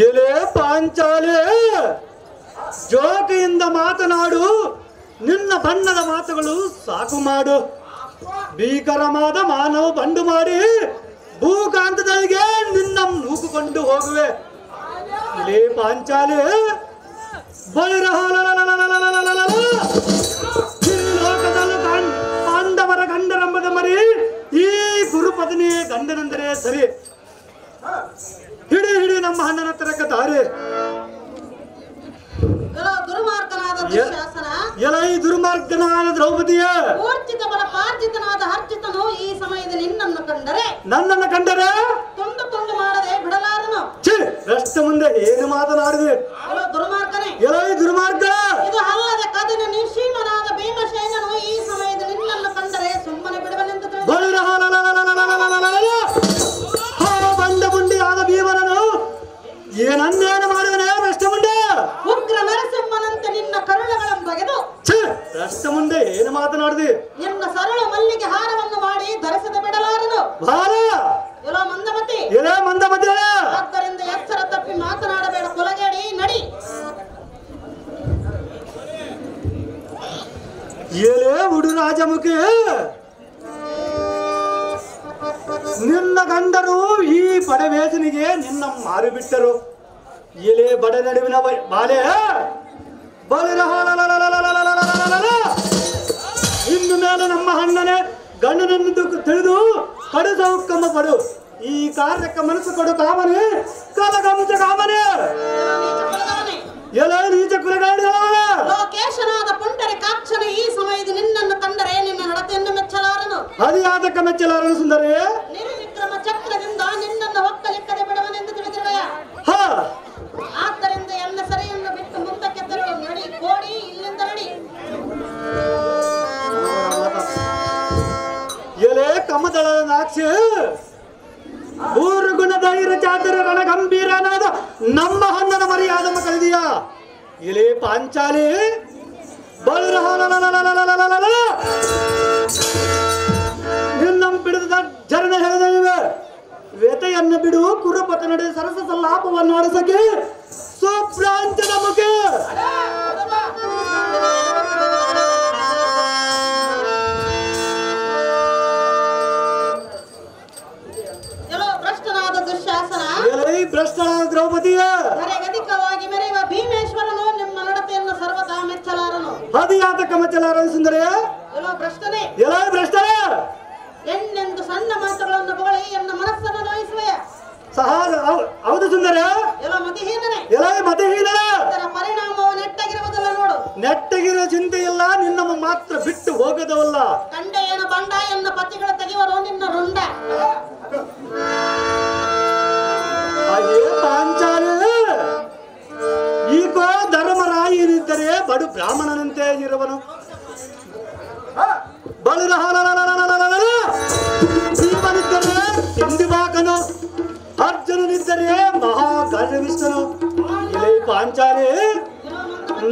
ಎಲೆ ಪಾಂಚಾಲೆ, ಜೋಕಿಯಿಂದ ಮಾತನಾಡು, ನಿನ್ನ ಬಣ್ಣದ ಮಾತುಗಳು ಸಾಕು ಮಾಡು. ಭೀಕರವಾದ ಮಾನವ ಬಂಡು ಮಾಡಿ ಭೂಕಾಂತದಲ್ಲಿಗೆ ನಿನ್ನ ನೂಕುಕೊಂಡು ಹೋಗುವೆ. ಎಲೆ ಪಾಂಚಾಲೆ, ಲೋಕದಲ್ಲೂ ಪಾಂಡವರ ಗಂಡರಂಬದ ಮರಿ ಈ ಗುರುಪತ್ನಿಯೇ ಗಂಡನೆಂದರೆ ಸರಿ. ಹಿಡಿ ಹಿಡಿ ನಮ್ಮ ಅಣ್ಣನ ಹತ್ತಿರಕ್ಕೆ ದಾರಿ. ಎಲೈ ದುರ್ಮಾರ್ಗನಾದ ದ್ರೌಪದಿಯ, ಪಾರ್ಜಿತನಾದ ಹರ್ಜಿತನು ಈ ಸಮಯದಲ್ಲಿ ನನ್ನನ್ನು ಕಂಡರೆ ತುಂಡು ತುಂಡು ಮಾಡದೆ ಬಿಡಲಾರನು. ರಸ್ತೆ ಮುಂದೆ ಏನು ಮಾತನಾಡಿದೆ? ಎಲೈ ದುರ್ಮಾರ್ಗ, ಇದು ಅಲ್ಲದೆ ಕದಿನ ನಿಶೀಮನಾದ ಭೀಮಸೇನನು ಈ ಸಮಯದಲ್ಲಿ ನಿನ್ನನ್ನು ಕಂಡರೆ ಸುಮ್ಮನೆ ಬಿಡುವನೆಂದು ಬಂಡ ಮುಂಡಿಯಾದ ಭೀಮನನು ಏನನ್ನೇನು ಮಾಡುವನೇ? ರಸ್ತೆ ಮುಂದೆ ಉಗ್ರ ನರಸಿಂಹನಂತೆ ನಿನ್ನ ಕರುಳಗಳನ್ನು ಬಗೆದು ರಸ್ತೆ ಮುಂದೆ ಏನು ಮಾತನಾಡಿದೆ? ನಿನ್ನ ಸರಳ ಮಲ್ಲಿಗೆ ಹಾರವನ್ನು ಮಾಡಿ ಧರಿಸದೆ ಬಿಡಲಾರನು. ಭಾರ ಎಲ್ಲೋ ಮಂದಮತಿ, ಎಲೆ ಮಂದಮತಿ, ಆದ್ದರಿಂದ ಎಚ್ಚರ ತಪ್ಪಿ ಮಾತನಾಡಬೇಡ, ಕೊಲಗೇಡಿ ನಡಿ. ಎಲೆ ಉಡು ರಾಜಮುಖಿ, ನಿನ್ನ ಗಂಡರು ಈ ಬಡವೇಸನಿಗೆ ನಿನ್ನ ಮಾರು ಬಿಟ್ಟರು. ಎಲೆ ಬಡ ನಡುವಿನ ಬಾಲೆ ಇನ್ನು ಮೇಲೆ ನಮ್ಮ ಅಣ್ಣನೇ ಗಂಡನನ್ನು ತಿಳಿದು ಕಡಿದ ಹುಕ್ಕಮ್ಮ ಪಡು. ಈ ಕಾರ್ಯಕ್ಕೆ ಮನಸ್ಸು ಕೊಡು ಕಾಮನೆ, ಕಲಗಂಚ ಕಾಮನೆ. ಎಲೆ ನೀಚ ಕುಲಗಾಡಿ ಲೋಕೇಶನಾದ ಪುಂಡರಿಕಾಕ್ಷನ ಈ ಸಮಯದಲ್ಲಿ ನಿನ್ನನ್ನು ಕಂಡರೆ ನಿನ್ನ ನಡತೆಯನ್ನು ಮೆಚ್ಚಲಾರನು. ಅದು ಯಾತಕ್ಕ ಮೆಚ್ಚಲಾರನು ಸುಂದರಿ? ನಿರ್ವಿಕ್ರಮ ಚಕ್ರದಿಂದ ನಿನ್ನನ್ನು ಒಕ್ಕಲಿಕ್ಕದೆ ಬಿಡುವನೆಂದು ತಿಳಿದಿರುವೆಯ. ಆದ್ದರಿಂದ ಎಲ್ಲ ಸರಿಯನ್ನು ಬಿಟ್ಟು ಮುಂದಕ್ಕೆ ತೆರಳು. ನಡಿ ಕೋಡಿ, ಇಲ್ಲಿಂದ ನಡಿ. ಎಲೆ ಕಮದಳದ ನಾಕ್ಷಿ, ಊರುಗುಣ ಧೈರ್ಯ ಚಾತುರ ರಣ ಗಂಭೀರನಾದ ನಮ್ಮ ಹಣ್ಣನ ಮರ್ಯಾದಮ್ಮ ಕಲಿದೀಯ. ಎಲೆ ಪಾಂಚಾಲಿ, ನಿನ್ನ ಬಿಡಿದ ಜರಣ ಹೇಳಿದವೆ. ವ್ಯತೆಯನ್ನು ಬಿಡು, ಕುರುಪತ ನಡೆ ಸರಸ ಸಲಾಪವನ್ನು ಆಡಿಸಕ್ಕೆ ಸುಪ್ರಾಂತದ ಮುಖ. ಭ್ರಷ್ಟನಾದ ದ್ರೌಪದಿಯ, ಅಧಿಕವಾಗಿ ಮೆರೆಯುವ ಭೀಮೇಶ್ವರನು ನಿಮ್ಮ ನಡತೆಯನ್ನು ಸರ್ವದಾ ಮೆಚ್ಚಲಾರನು. ಅದು ಯಾತಕ ಮೆಚ್ಚಲಾರನು ಸುಂದರಿಯ? ಭ್ರಷ್ಟನೇ, ಎಲ್ಲ ಭ್ರಷ್ಟನ ಎನ್ನೆಂದು ಸಣ್ಣ ಮಾತುಗಳನ್ನು ಬಳಿ ಎನ್ನ ಮನಸ್ಸನ್ನು ನೋಯಿಸುವೆಯ. ಹೌದು ಸುಂದರ. ಎಲ್ಲ ಮತಿಹೀನನೇ, ಎಲ್ಲ ಮತಿಹೀನ. ಇದರ ಪರಿಣಾಮವು ನೆಟ್ಟಗಿರುವುದಲ್ಲ ನೋಡು. ನೆಟ್ಟಗಿರೋ ಚಿಂತೆ ಇಲ್ಲ, ನಿನ್ನ ಮಾತ್ರ ಬಿಟ್ಟು ಹೋಗದವಲ್ಲ. ಕಂಡೆಯನ ಬಂಡ ಎನ್ನ ಪತಿಗಳು ತೆಗೆಯುವರು ನಿನ್ನ ರುಂಡ. ಪಾಂಚಾಲಿ, ಈಗೋ ಧರ್ಮರಾಯನಿದ್ದರೆ ಬಡು ಬ್ರಾಹ್ಮಣನಂತೆ ಇರುವನು. ಭೀಮನಿದ್ದರೆ ತಿಂಡಿಬಾಕನು, ಅರ್ಜುನನಿದ್ದರೆ ಮಹಾಗರ್ವಿಷ್ಠನು. ಇಲ್ಲಿ ಪಾಂಚಾಲಿ,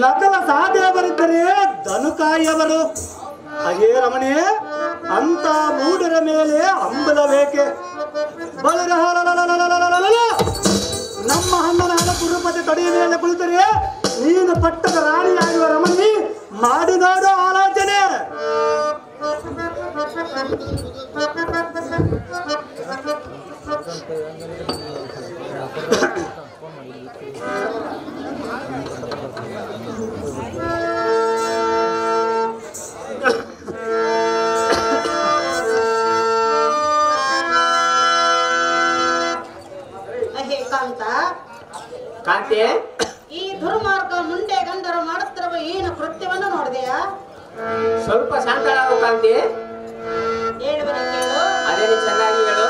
ನಕಲ ಸಹದೇವರಿದ್ದರೆ ಧನುಕಾಯವರು. ಹಾಗೇ ರಮಣೆ, ಅಂತ ಮೂಡರ ಮೇಲೆ ಅಂಬಲಬೇಕೆ. ನಮ್ಮ ಹಣ್ಣನಾದ ಕುರುಪತಿ ತಡೆಯ ಮೇಲೆ ಕುಳಿತರೆ ನೀನು ಪಟ್ಟದ ರಾಣಿಯಾಗುವ ರಮಣಿ ಮಾಡಿದಾಡೋ ಆಲೋಚನೆ. ಕಾಂತಿ, ಈ ದುರ್ಮಾರ್ಗ ಮುಂಡೆ ಗಂಡರು ಮಾಡುತ್ತಿರುವ ಏನು ಕೃತ್ಯವನ್ನು ನೋಡಿದೆಯಾ? ಸ್ವಲ್ಪ ಶಾಂತಳಾಗು ಕಾಂತಿ. ಹೇಳುವನು ಕೇಳು. ಅದೇನು ಚೆನ್ನಾಗಿ ಹೇಳು.